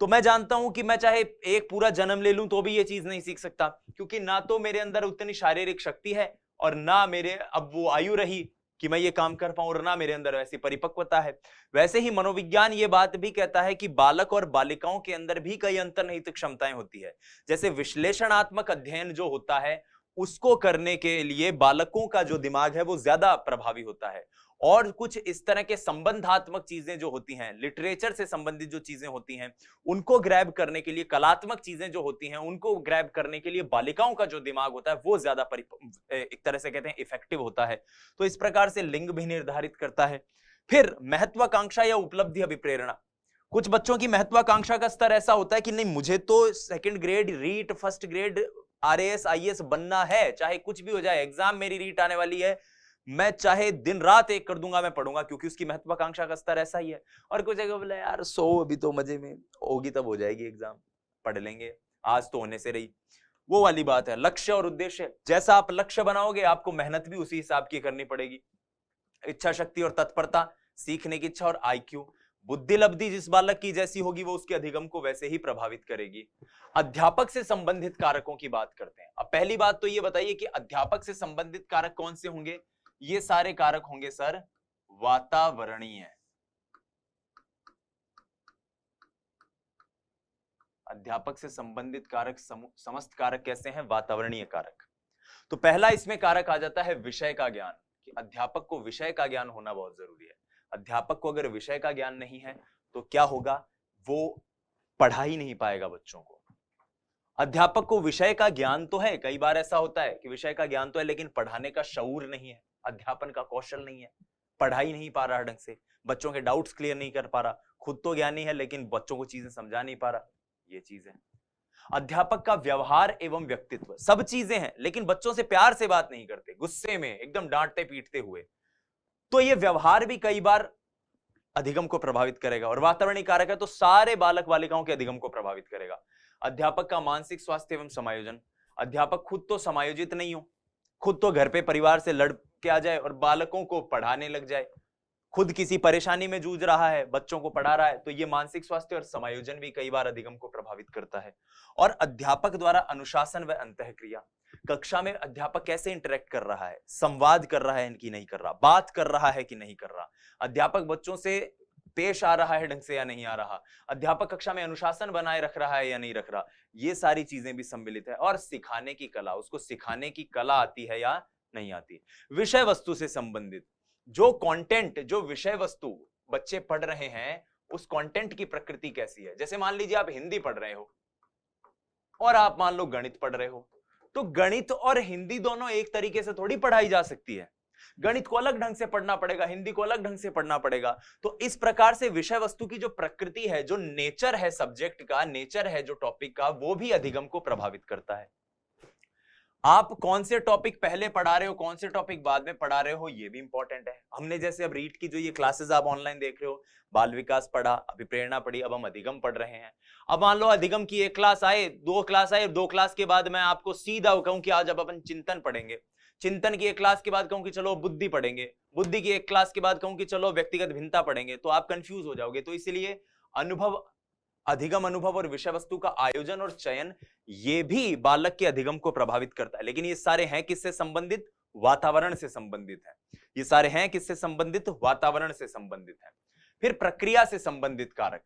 तो मैं जानता हूं कि मैं चाहे एक पूरा जन्म ले लूं तो भी ये चीज नहीं सीख सकता, क्योंकि ना तो मेरे अंदर उतनी शारीरिक शक्ति है, और ना मेरे अब वो आयु रही कि मैं ये काम कर पाऊं, और ना मेरे अंदर ऐसी परिपक्वता है। वैसे ही मनोविज्ञान ये बात भी कहता है कि बालक और बालिकाओं के अंदर भी कई अंतर्निहित क्षमताएं होती है। जैसे विश्लेषणात्मक अध्ययन जो होता है उसको करने के लिए बालकों का जो दिमाग है वो ज्यादा प्रभावी होता है, और कुछ इस तरह के संबंधात्मक चीजें जो होती हैं, लिटरेचर से संबंधित जो चीजें होती हैं उनको ग्रैब करने के लिए, कलात्मक चीजें जो होती हैं उनको ग्रैब करने के लिए बालिकाओं का जो दिमाग होता है वो ज्यादा एक तरह से कहते हैं इफेक्टिव होता है। तो इस प्रकार से लिंग भी निर्धारित करता है। फिर महत्वाकांक्षा या उपलब्धि अभिप्रेरणा, कुछ बच्चों की महत्वाकांक्षा का स्तर ऐसा होता है कि नहीं मुझे तो second grade REET, first grade RAS IAS बनना है, चाहे कुछ भी हो जाए, एग्जाम मेरी रीट आने वाली है, मैं चाहे दिन रात एक कर दूंगा, मैं पढ़ूंगा, क्योंकि उसकी महत्वाकांक्षा का स्तर ऐसा ही है। और कुछ जगह बोले यार सो अभी तो मजे में होगी, तब हो जाएगी एग्जाम, पढ़ लेंगे, आज तो होने से रही। वो वाली बात है। लक्ष्य और उद्देश्य, जैसा आप लक्ष्य बनाओगे आपको मेहनत भी उसी हिसाब की करनी पड़ेगी। इच्छा शक्ति और तत्परता, सीखने की इच्छा और आईक्यू, बुद्धि लब्धि जिस बालक की जैसी होगी वो उसके अधिगम को वैसे ही प्रभावित करेगी। अध्यापक से संबंधित कारकों की बात करते हैं। अब पहली बात तो ये बताइए कि अध्यापक से संबंधित कारक कौन से होंगे? ये सारे कारक होंगे सर वातावरणीय। अध्यापक से संबंधित कारक समस्त कारक कैसे हैं? वातावरणीय कारक। तो पहला इसमें कारक आ जाता है विषय का ज्ञान, कि अध्यापक को विषय का ज्ञान होना बहुत जरूरी है। अध्यापक को अगर विषय का ज्ञान नहीं है तो क्या होगा? वो पढ़ा ही नहीं पाएगा बच्चों को। अध्यापक को विषय का ज्ञान तो है, कई बार ऐसा होता है कि विषय का ज्ञान तो है लेकिन पढ़ाने का शऊर नहीं है, अध्यापन का कौशल नहीं है, पढ़ा ही नहीं पा रहा ढंग से, बच्चों के डाउट्स क्लियर नहीं कर पा रहा, खुद तो ज्ञानी है लेकिन बच्चों को चीजें समझा नहीं पा रहा, ये चीज है। अध्यापक का व्यवहार एवं व्यक्तित्व, सब चीजें हैं लेकिन बच्चों से प्यार से बात नहीं करते, गुस्से में एकदम डांटते पीटते हुए, तो ये व्यवहार भी कई बार अधिगम को प्रभावित करेगा। और वातावरणीय कारक है तो सारे बालक बालिकाओं के अधिगम को प्रभावित करेगा। अध्यापक का मानसिक स्वास्थ्य एवं समायोजन, अध्यापक खुद तो समायोजित नहीं हो, खुद तो घर पे परिवार से लड़ के आ जाए और बालकों को पढ़ाने लग जाए, खुद किसी परेशानी में जूझ रहा है, बच्चों को पढ़ा रहा है, तो ये मानसिक स्वास्थ्य और समायोजन भी कई बार अधिगम को प्रभावित करता है। और अध्यापक द्वारा अनुशासन व अंतःक्रिया, कक्षा में अध्यापक कैसे इंटरेक्ट कर रहा है, संवाद कर रहा है कि नहीं कर रहा, बात कर रहा है कि नहीं कर रहा, अध्यापक बच्चों से पेश आ रहा है ढंग से या नहीं आ रहा, अध्यापक कक्षा में अनुशासन बनाए रख रहा है या नहीं रख रहा, ये सारी चीजें भी सम्मिलित है। और सिखाने की कला, उसको सिखाने की कला आती है या नहीं आती। विषय वस्तु से संबंधित जो कंटेंट, जो विषय वस्तु बच्चे पढ़ रहे हैं, उस कंटेंट की प्रकृति कैसी है। जैसे मान लीजिए आप हिंदी पढ़ रहे हो और आप मान लो गणित पढ़ रहे हो, तो गणित और हिंदी दोनों एक तरीके से थोड़ी पढ़ाई जा सकती है। गणित को अलग ढंग से पढ़ना पड़ेगा, हिंदी को अलग ढंग से पढ़ना पड़ेगा। तो इस प्रकार से विषय वस्तु की जो प्रकृति है, जो नेचर है सब्जेक्ट का, नेचर है जो टॉपिक का, वो भी अधिगम को प्रभावित करता है। आप कौन से टॉपिक पहले पढ़ा रहे हो, कौन से टॉपिक बाद में पढ़ा रहे हो, ये भी इंपॉर्टेंट है। हमने जैसे अब रीट की जो ये क्लासेस आप ऑनलाइन देख रहे हो, बाल विकास पढ़ा, अभिप्रेरणा पढ़ी, अब हम अधिगम पढ़ रहे हैं। अब मान लो अधिगम की एक क्लास आए, दो क्लास के बाद मैं आपको सीधा कहूं कि आज अब अपन चिंतन पढ़ेंगे, चिंतन की एक क्लास के बाद कहूं कि चलो बुद्धि पढ़ेंगे, बुद्धि की एक क्लास के बाद कहूं कि चलो व्यक्तिगत भिन्नता पढ़ेंगे, तो आप कंफ्यूज हो जाओगे। तो इसलिए अनुभव, अधिगम अनुभव और विषय वस्तु का आयोजन और चयन, ये भी बालक के अधिगम को प्रभावित करता है। लेकिन ये सारे हैं किससे संबंधित? वातावरण से संबंधित है। ये सारे हैं किससे संबंधित? वातावरण से संबंधित है। फिर प्रक्रिया से संबंधित कारक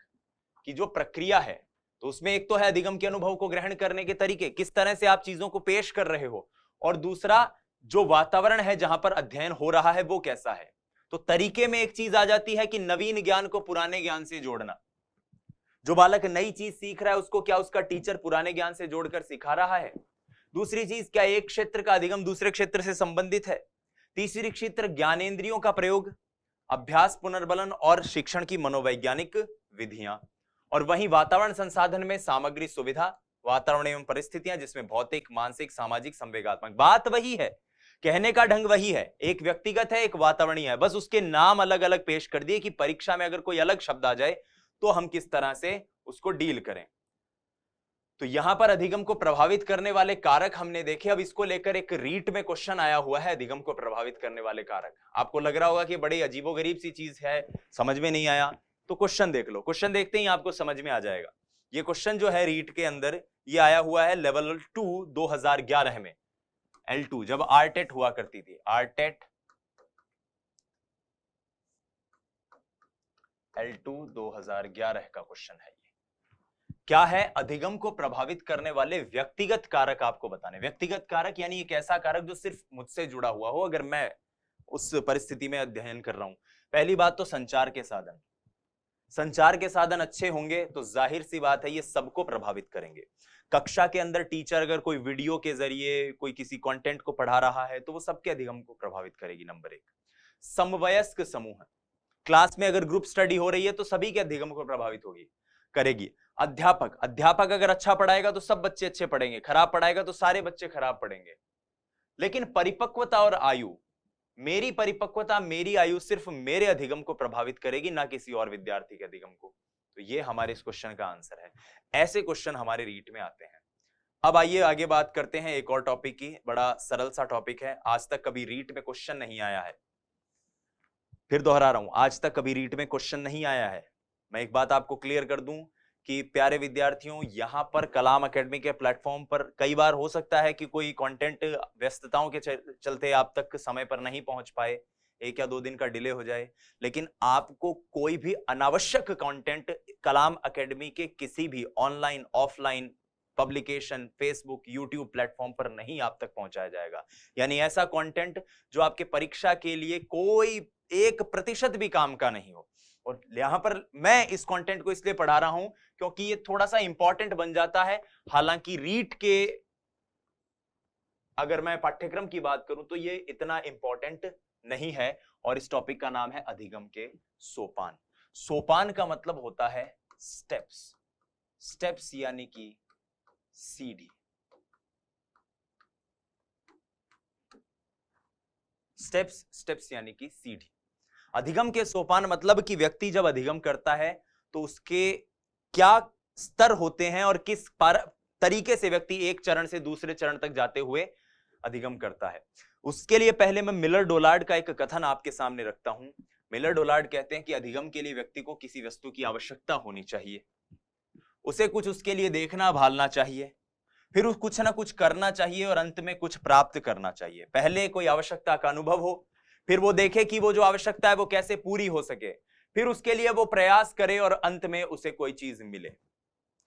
की जो प्रक्रिया है, तो उसमें एक तो है अधिगम के अनुभव को ग्रहण करने के तरीके, किस तरह से आप चीजों को पेश कर रहे हो, और दूसरा जो वातावरण है जहां पर अध्ययन हो रहा है वो कैसा है। तो तरीके में एक चीज आ जाती है कि नवीन ज्ञान को पुराने ज्ञान से जोड़ना। जो बालक नई चीज सीख रहा है उसको क्या उसका टीचर पुराने ज्ञान से जोड़कर सिखा रहा है? दूसरी चीज, क्या एक क्षेत्र का अधिगम दूसरे क्षेत्र से संबंधित है? तीसरी क्षेत्र, ज्ञानेंद्रियों का प्रयोग, अभ्यास, पुनर्बलन और शिक्षण की मनोवैज्ञानिक विधियां। और वहीं वातावरण संसाधन में सामग्री, सुविधा, वातावरण एवं परिस्थितियां, जिसमें भौतिक, मानसिक, सामाजिक, संवेगात्मक। बात वही है, कहने का ढंग वही है, एक व्यक्तिगत है, एक वातावरणीय है, बस उसके नाम अलग अलग पेश कर दिए कि परीक्षा में अगर कोई अलग शब्द आ जाए तो हम किस तरह से उसको डील करें। तो यहां पर अधिगम को प्रभावित करने वाले कारक हमने देखे। अब इसको लेकर एक रीट में क्वेश्चन आया हुआ है, अधिगम को प्रभावित करने वाले कारक। आपको लग रहा होगा कि बड़ी अजीबोगरीब सी चीज है, समझ में नहीं आया, तो क्वेश्चन देख लो। क्वेश्चन देखते ही आपको समझ में आ जाएगा। ये क्वेश्चन जो है रीट के अंदर, ये आया हुआ है लेवल 2 2011 में, L2, जब आरटेट हुआ करती थी, आरटेट L2 2011 का क्वेश्चन है। ये क्या है? अधिगम को प्रभावित करने वाले व्यक्तिगत कारक आपको बताने। व्यक्तिगत कारक यानी एक ऐसा कारक जो सिर्फ मुझसे जुड़ा हुआ हो, अगर मैं उस परिस्थिति में अध्ययन कर रहा हूं। पहली बात तो संचार के साधन, संचार के साधन अच्छे होंगे तो जाहिर सी बात है ये सबको प्रभावित करेंगे। कक्षा के अंदर टीचर अगर कोई वीडियो के जरिए कोई किसी कंटेंट को पढ़ा रहा है तो वो सबके अधिगम को प्रभावित करेगी। नंबर 1, समवयस्क समूह, क्लास में अगर ग्रुप स्टडी हो रही है तो सभी के अधिगम को प्रभावित होगी, करेगी। अध्यापक, अध्यापक अगर अच्छा पढ़ाएगा तो सब बच्चे अच्छे पढ़ेंगे, खराब पढ़ाएगा तो सारे बच्चे खराब पढ़ेंगे। लेकिन परिपक्वता और आयु, मेरी परिपक्वता, मेरी आयु सिर्फ मेरे अधिगम को प्रभावित करेगी, ना किसी और विद्यार्थी के अधिगम को। तो ये हमारे इस क्वेश्चन का आंसर है। ऐसे क्वेश्चन हमारे रीट में आते हैं। अब आइए आगे बात करते हैं एक और टॉपिक की। बड़ा सरल सा टॉपिक है, आज तक कभी रीट में क्वेश्चन नहीं आया है। फिर दोहरा रहा हूं, आज तक कभी रीट में क्वेश्चन नहीं आया है। मैं एक बात आपको क्लियर कर दूं कि प्यारे विद्यार्थियों, यहां पर कलाम एकेडमी के प्लेटफॉर्म पर कई बार हो सकता है कि कोई कंटेंट व्यस्तताओं के चलते आप तक समय पर नहीं पहुंच पाए, 1 या 2 दिन का डिले हो जाए। लेकिन आपको कोई भी अनावश्यक कंटेंट कलाम एकेडमी के किसी भी online, offline publication, Facebook, YouTube platform पर नहीं आप तक पहुंचाया जाएगा। यानी ऐसा कंटेंट जो आपके परीक्षा के लिए कोई 1% भी काम का नहीं हो। और यहां पर मैं इस कंटेंट को इसलिए पढ़ा रहा हूं क्योंकि ये थोड़ा सा इंपॉर्टेंट बन जाता है। हालांकि रीट के अगर मैं पाठ्यक्रम की बात करूं तो ये इतना इंपॉर्टेंट नहीं है। और इस टॉपिक का नाम है अधिगम के सोपान। सोपान का मतलब होता है स्टेप्स, स्टेप्स यानी कि सीढ़ी। स्टेप्स, स्टेप्स यानी कि सीढ़ी। अधिगम के सोपान मतलब कि व्यक्ति जब अधिगम करता है तो उसके क्या स्तर होते हैं और किस तरीके से व्यक्ति एक चरण से दूसरे चरण तक जाते हुए अधिगम करता है। उसके लिए पहले मैं मिलर डोलार्ड का एक कथन आपके सामने रखता हूं। मिलर डोलार्ड कहते हैं कि अधिगम के लिए व्यक्ति को किसी वस्तु की आवश्यकता होनी चाहिए, उसे कुछ उसके लिए देखना भालना चाहिए, फिर कुछ ना कुछ करना चाहिए और अंत में कुछ प्राप्त करना चाहिए। पहले कोई आवश्यकता का अनुभव हो, फिर वो देखे कि वो जो आवश्यकता है वो कैसे पूरी हो सके, फिर उसके लिए वो प्रयास करे और अंत में उसे कोई चीज मिले।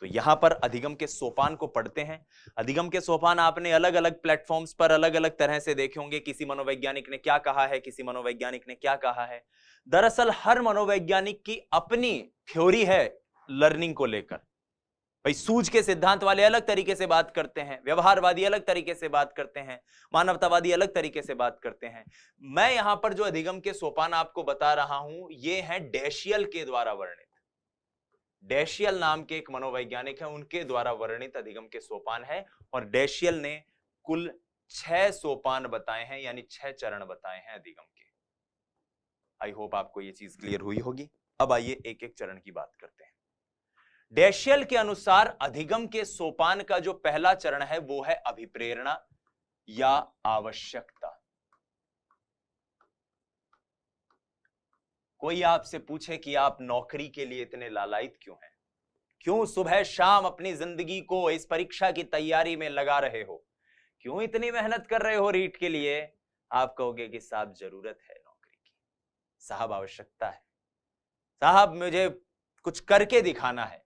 तो यहां पर अधिगम के सोपान को पढ़ते हैं। अधिगम के सोपान आपने अलग अलग प्लेटफॉर्म्स पर अलग अलग तरह से देखे होंगे। किसी मनोवैज्ञानिक ने क्या कहा है, किसी मनोवैज्ञानिक ने क्या कहा है। दरअसल हर मनोवैज्ञानिक की अपनी थ्योरी है लर्निंग को लेकर। भाई सूझ के सिद्धांत वाले अलग तरीके से बात करते हैं, व्यवहारवादी अलग तरीके से बात करते हैं, मानवतावादी अलग तरीके से बात करते हैं। मैं यहां पर जो अधिगम के सोपान आपको बता रहा हूं, ये हैं डैशियल के द्वारा वर्णित। डैशियल नाम के एक मनोवैज्ञानिक है, उनके द्वारा वर्णित अधिगम के सोपान है। और डैशियल ने कुल 6 सोपान बताए हैं, यानी 6 चरण बताए हैं अधिगम के। आई होप आपको यह चीज क्लियर हुई होगी। अब आइए एक एक चरण की बात करते हैं। डैशियल के अनुसार अधिगम के सोपान का जो पहला चरण है वो है अभिप्रेरणा या आवश्यकता। कोई आपसे पूछे कि आप नौकरी के लिए इतने लालायित क्यों हैं, क्यों सुबह शाम अपनी जिंदगी को इस परीक्षा की तैयारी में लगा रहे हो, क्यों इतनी मेहनत कर रहे हो रीट के लिए, आप कहोगे कि साहब जरूरत है नौकरी की, साहब आवश्यकता है, साहब मुझे कुछ करके दिखाना है।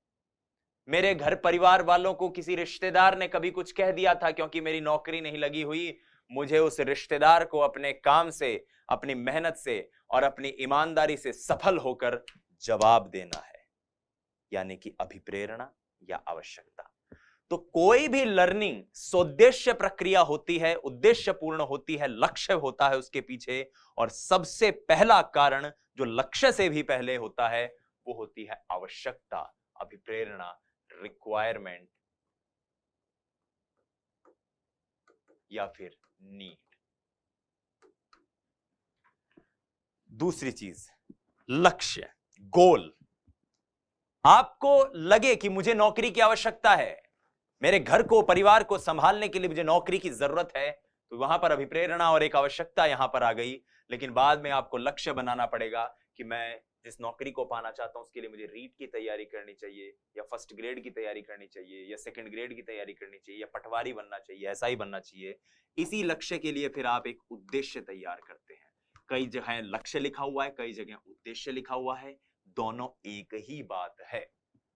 मेरे घर परिवार वालों को किसी रिश्तेदार ने कभी कुछ कह दिया था, क्योंकि मेरी नौकरी नहीं लगी हुई, मुझे उस रिश्तेदार को अपने काम से, अपनी मेहनत से और अपनी ईमानदारी से सफल होकर जवाब देना है, यानी कि अभिप्रेरणा या आवश्यकता। तो कोई भी लर्निंग सोद्देश्य प्रक्रिया होती है, उद्देश्य पूर्ण होती है, लक्ष्य होता है उसके पीछे। और सबसे पहला कारण जो लक्ष्य से भी पहले होता है वो होती है आवश्यकता, अभिप्रेरणा, रिक्वायरमेंट या फिर नीड। दूसरी चीज लक्ष्य, गोल। आपको लगे कि मुझे नौकरी की आवश्यकता है, मेरे घर को, परिवार को संभालने के लिए मुझे नौकरी की जरूरत है, तो वहां पर अभिप्रेरणा और एक आवश्यकता यहां पर आ गई। लेकिन बाद में आपको लक्ष्य बनाना पड़ेगा कि मैं जिस नौकरी को पाना चाहता हूं उसके लिए मुझे रीट की तैयारी करनी चाहिए, या फर्स्ट ग्रेड की तैयारी करनी चाहिए, या सेकंड ग्रेड की तैयारी करनी चाहिए, या पटवारी बनना चाहिए, ऐसा ही बनना चाहिए। इसी लक्ष्य के लिए फिर आप एक उद्देश्य तैयार करते हैं। कई जगह लक्ष्य लिखा हुआ है, कई जगह उद्देश्य लिखा हुआ है, दोनों एक ही बात है,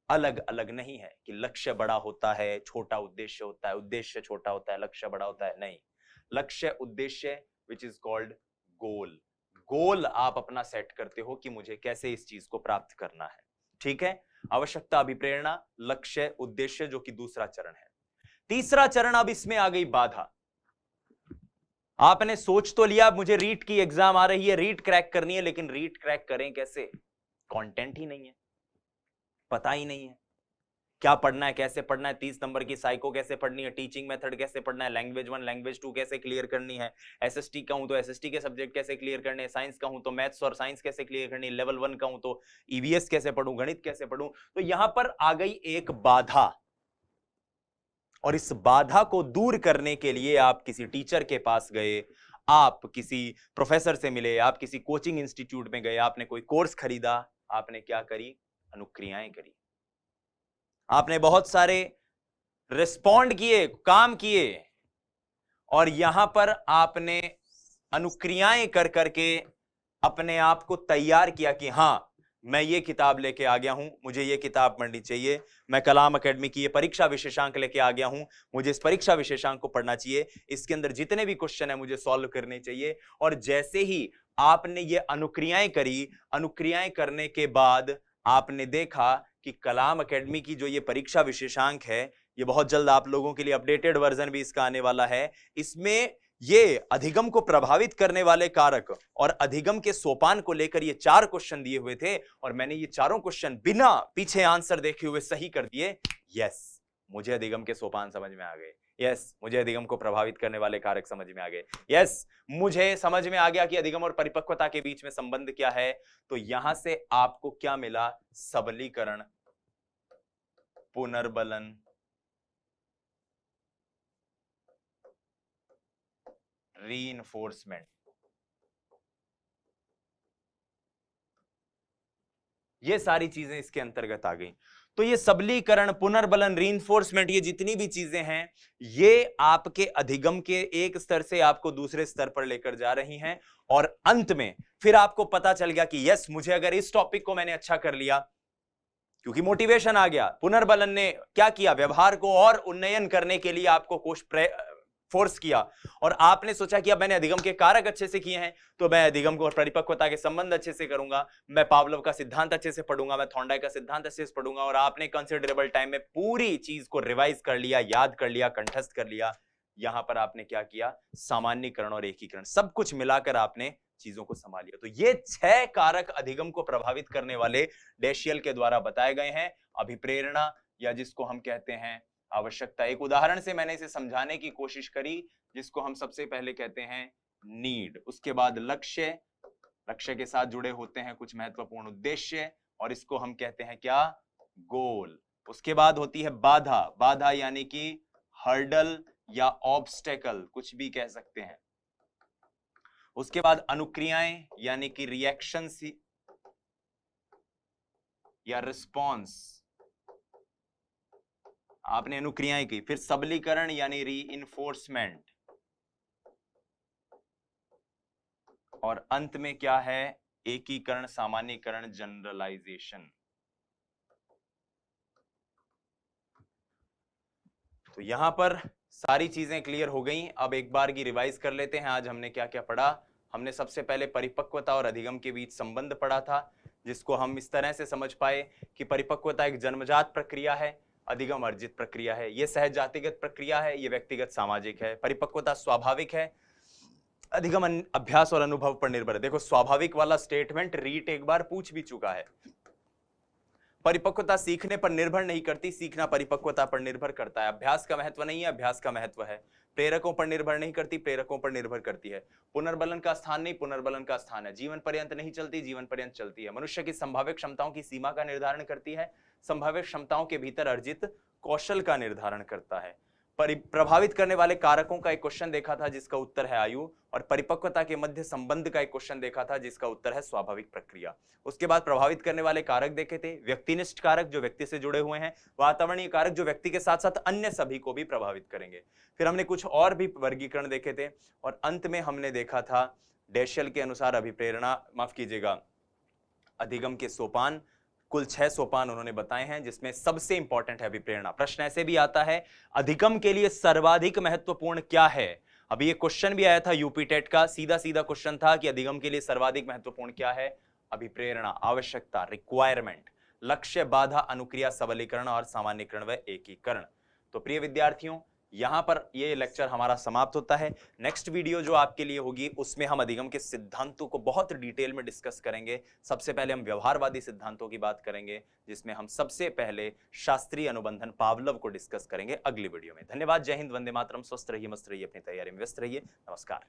अलग अलग नहीं है कि लक्ष्य बड़ा होता है, छोटा उद्देश्य होता है, उद्देश्य छोटा होता है, लक्ष्य बड़ा होता है। नहीं, लक्ष्य, उद्देश्य, विच इज कॉल्ड गोल। गोल आप अपना सेट करते हो कि मुझे कैसे इस चीज को प्राप्त करना है। ठीक है, आवश्यकता, अभिप्रेरणा, लक्ष्य, उद्देश्य, जो कि दूसरा चरण है। तीसरा चरण, अब इसमें आ गई बाधा। आपने सोच तो लिया मुझे रीट की एग्जाम आ रही है, रीट क्रैक करनी है, लेकिन रीट क्रैक करें कैसे, कंटेंट ही नहीं है, पता ही नहीं है क्या पढ़ना है, कैसे पढ़ना है, 30 नंबर की साइको कैसे पढ़नी है, टीचिंग मेथड कैसे पढ़ना है, लैंग्वेज 1 लैंग्वेज 2 कैसे क्लियर करनी है, एसएसटी का हूं तो एसएसटी के सब्जेक्ट कैसे क्लियर करने हैं, साइंस का हूं तो मैथ्स और साइंस कैसे क्लियर करनी है, लेवल 1 का हूं तो ईवीएस कैसे पढ़ूं, गणित कैसे पढ़ूं। तो यहां पर आ गई एक बाधा, और इस बाधा को दूर करने के लिए आप किसी टीचर के पास गए, आप किसी प्रोफेसर से मिले, आप किसी कोचिंग इंस्टीट्यूट में गए, आपने कोई कोर्स खरीदा, आपने क्या करी, अनुक्रियाएं करी, आपने बहुत सारे रिस्पॉन्ड किए, काम किए, और यहां पर आपने अनुक्रियाएं कर करके अपने आप को तैयार किया कि हां मैं ये किताब लेके आ गया हूं, मुझे ये किताब पढ़नी चाहिए, मैं कलाम एकेडमी की ये परीक्षा विशेषांक लेके आ गया हूं, मुझे इस परीक्षा विशेषांक को पढ़ना चाहिए, इसके अंदर जितने भी क्वेश्चन है मुझे सॉल्व करने चाहिए। और जैसे ही आपने ये अनुक्रियाएं करी, अनुक्रियाएं करने के बाद आपने देखा कि कलाम एकेडमी की जो ये परीक्षा विशेषांक है, ये बहुत जल्द आप लोगों के लिए अपडेटेड वर्जन भी इसका आने वाला है, इसमें ये अधिगम को प्रभावित करने वाले कारक और अधिगम के सोपान को लेकर ये 4 क्वेश्चन दिए हुए थे, और मैंने ये चारों क्वेश्चन बिना पीछे आंसर देखे हुए सही कर दिए। यस, मुझे अधिगम के सोपान समझ में आ गए, यस, मुझे अधिगम को प्रभावित करने वाले कारक समझ में आ गए, यस, मुझे समझ में आ गया कि अधिगम और परिपक्वता के बीच में संबंध क्या है। तो यहां से आपको क्या मिला, सबलीकरण, पुनर्बलन, रीइंफोर्समेंट, ये सारी चीजें इसके अंतर्गत आ गई। तो ये सबलीकरण, पुनर्बलन, रीइंफोर्समेंट, ये जितनी भी चीजें हैं, ये आपके अधिगम के एक स्तर से आपको दूसरे स्तर पर लेकर जा रही हैं। और अंत में फिर आपको पता चल गया कि यस, मुझे अगर इस टॉपिक को मैंने अच्छा कर लिया, क्योंकि मोटिवेशन आ गया, पुनर्बलन ने क्या किया, व्यवहार को और उन्नयन करने के लिए आपको फोर्स किया, और आपने सोचा कि अब मैंने अधिगम के कारक अच्छे से किए हैं, तो मैं अधिगम को और परिपक्वता के संबंध अच्छे से करूंगा, मैं पावलोव का सिद्धांत अच्छे से पढ़ूंगा, मैं थॉर्नडाइक का सिद्धांत अच्छे से पढ़ूंगा, और आपने कंसिडरेबल टाइम में पूरी चीज को रिवाइज कर लिया, याद कर लिया, कंठस्थ कर लिया। यहां पर आपने क्या किया, सामान्यीकरण और एकीकरण सब कुछ मिलाकर आपने चीजों को संभाल लिया। तो ये 6 कारक अधिगम को प्रभावित करने वाले डैशियल के द्वारा बताए गए हैं। अभिप्रेरणा, या जिसको हम कहते हैं आवश्यकता, एक उदाहरण से मैंने इसे समझाने की कोशिश करी, जिसको हम सबसे पहले कहते हैं नीड, उसके बाद लक्ष्य, लक्ष्य के साथ जुड़े होते हैं कुछ महत्वपूर्ण उद्देश्य, और इसको हम कहते हैं क्या, गोल। उसके बाद होती है बाधा, बाधा यानी कि हर्डल या ऑब्स्टेकल, कुछ भी कह सकते हैं। उसके बाद अनुक्रियाएं यानी कि रिएक्शंस या रिस्पॉन्स, आपने अनुक्रियाएं की। फिर सबलीकरण यानी रीइंफोर्समेंट, और अंत में क्या है, एकीकरण, सामान्यीकरण, जनरलाइजेशन। तो यहां पर सारी चीजें क्लियर हो गई। अब एक बार की रिवाइज कर लेते हैं, आज हमने क्या क्या पढ़ा। हमने सबसे पहले परिपक्वता और अधिगम के बीच संबंध पढ़ा था, जिसको हम इस तरह से समझ पाए कि परिपक्वता एक जन्मजात प्रक्रिया है, अधिगम अर्जित प्रक्रिया है। यह सहज जातिगत प्रक्रिया है, यह व्यक्तिगत सामाजिक है। परिपक्वता स्वाभाविक है, अधिगम अभ्यास और अनुभव पर निर्भर है। देखो, स्वाभाविक वाला स्टेटमेंट रीट एक बार पूछ भी चुका है। परिपक्वता सीखने पर निर्भर नहीं करती, सीखना परिपक्वता पर निर्भर करता है। अभ्यास का महत्व नहीं है, अभ्यास का महत्व है। प्रेरकों पर निर्भर नहीं करती, प्रेरकों पर निर्भर करती है। पुनर्बलन का स्थान नहीं, पुनर्बलन का स्थान है। जीवन पर्यंत नहीं चलती, जीवन पर्यंत चलती है। मनुष्य की संभावित क्षमताओं की सीमा का निर्धारण करती है, संभावित क्षमताओं के भीतर अर्जित कौशल का निर्धारण करता है। प्रभावित करने वाले कारकों का एक क्वेश्चन देखा था, जिसका उत्तर है आयु, और परिपक्वता के मध्य संबंध का एक क्वेश्चन देखा था, जिसका उत्तर है स्वाभाविक प्रक्रिया। उसके बाद प्रभावित करने वाले कारक देखे थे, व्यक्तिनिष्ठ कारक जो व्यक्ति से जुड़े हुए हैं, वातावरणीय कारक जो व्यक्ति के साथ साथ अन्य सभी को भी प्रभावित करेंगे। फिर हमने कुछ और भी वर्गीकरण देखे थे, और अंत में हमने देखा था डैशियल के अनुसार अभिप्रेरणा, माफ कीजिएगा, अधिगम के सोपान, कुल 6 सोपान उन्होंने बताए हैं, जिसमें सबसे इंपॉर्टेंट है अभिप्रेरणा। प्रश्न ऐसे भी आता है, अधिगम के लिए सर्वाधिक महत्वपूर्ण क्या है। अभी ये क्वेश्चन भी आया था यूपी टेट का, सीधा सीधा क्वेश्चन था कि अधिगम के लिए सर्वाधिक महत्वपूर्ण क्या है। अभिप्रेरणा, आवश्यकता, रिक्वायरमेंट, लक्ष्य, बाधा, अनुक्रिया, सबलीकरण और सामान्यीकरण व एकीकरण। तो प्रिय विद्यार्थियों, यहां पर ये लेक्चर हमारा समाप्त होता है। नेक्स्ट वीडियो जो आपके लिए होगी, उसमें हम अधिगम के सिद्धांतों को बहुत डिटेल में डिस्कस करेंगे। सबसे पहले हम व्यवहारवादी सिद्धांतों की बात करेंगे, जिसमें हम सबसे पहले शास्त्रीय अनुबंधन पावलोव को डिस्कस करेंगे अगली वीडियो में। धन्यवाद, जय हिंद, वंदे मातरम, स्वस्थ रहिए, मस्त रहिए, अपनी तैयारी में व्यस्त रहिए। नमस्कार।